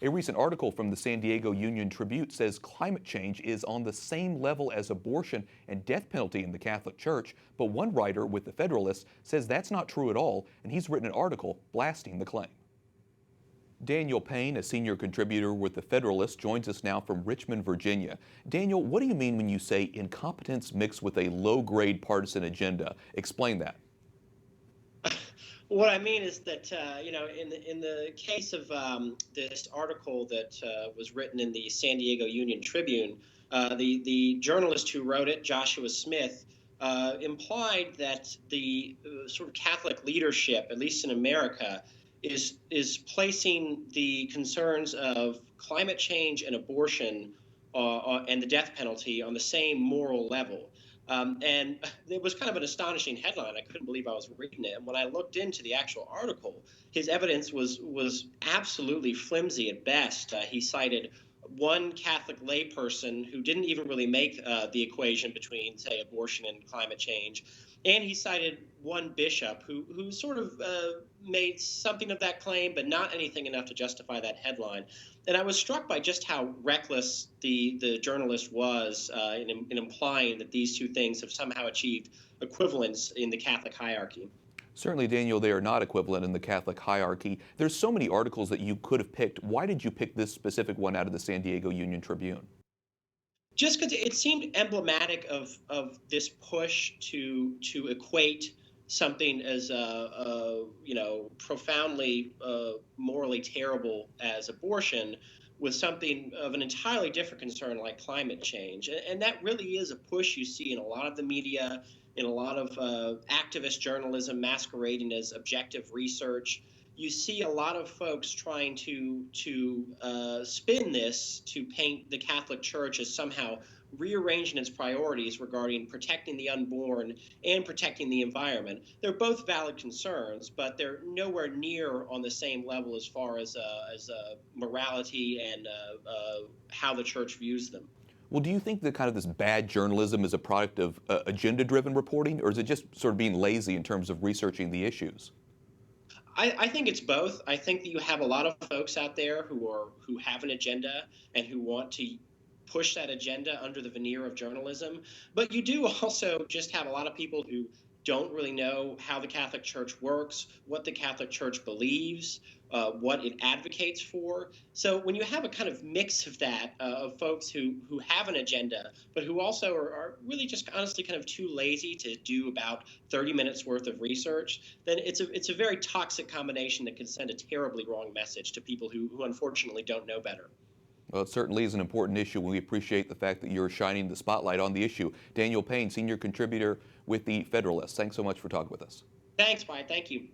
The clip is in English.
A recent article from the San Diego Union Tribune says climate change is on the same level as abortion and death penalty in the Catholic Church, but one writer with the Federalist says that's not true at all, and he's written an article blasting the claim. Daniel Payne, a senior contributor with the Federalist, joins us now from Richmond, Virginia. Daniel, what do you mean when you say incompetence mixed with a low-grade partisan agenda? Explain that. What I mean is that in the case of this article that was written in the San Diego Union Tribune, the journalist who wrote it, Joshua Smith, implied that the sort of Catholic leadership, at least in America, is placing the concerns of climate change and abortion and the death penalty on the same moral level. And it was kind of an astonishing headline. I couldn't believe I was reading it. And when I looked into the actual article, his evidence was absolutely flimsy at best. He cited one Catholic layperson who didn't even really make the equation between, say, abortion and climate change. And he cited one bishop who sort of made something of that claim, but not anything enough to justify that headline. And I was struck by just how reckless the journalist was in implying that these two things have somehow achieved equivalence in the Catholic hierarchy. Certainly, Daniel, they are not equivalent in the Catholic hierarchy. There's so many articles that you could have picked. Why did you pick this specific one out of the San Diego Union Tribune? Just because it seemed emblematic of this push to equate something as profoundly morally terrible as abortion with something of an entirely different concern like climate change. And that really is a push you see in a lot of the media, in a lot of activist journalism masquerading as objective research. You see a lot of folks trying to spin this to paint the Catholic Church as somehow rearranging its priorities regarding protecting the unborn and protecting the environment. They're both valid concerns, but they're nowhere near on the same level as far as morality and how the Church views them. Well, do you think that kind of this bad journalism is a product of agenda-driven reporting, or is it just sort of being lazy in terms of researching the issues? I think it's both. I think that you have a lot of folks out there who have an agenda and who want to push that agenda under the veneer of journalism. But you do also just have a lot of people who don't really know how the Catholic Church works, what the Catholic Church believes, what it advocates for. So when you have a kind of mix of that, of folks who have an agenda, but who also are really just honestly kind of too lazy to do about 30 minutes worth of research, then it's a very toxic combination that can send a terribly wrong message to people who unfortunately don't know better. Well, it certainly is an important issue, and we appreciate the fact that you're shining the spotlight on the issue. Daniel Payne, senior contributor with the Federalist. Thanks so much for talking with us. Thanks, Brian. Thank you.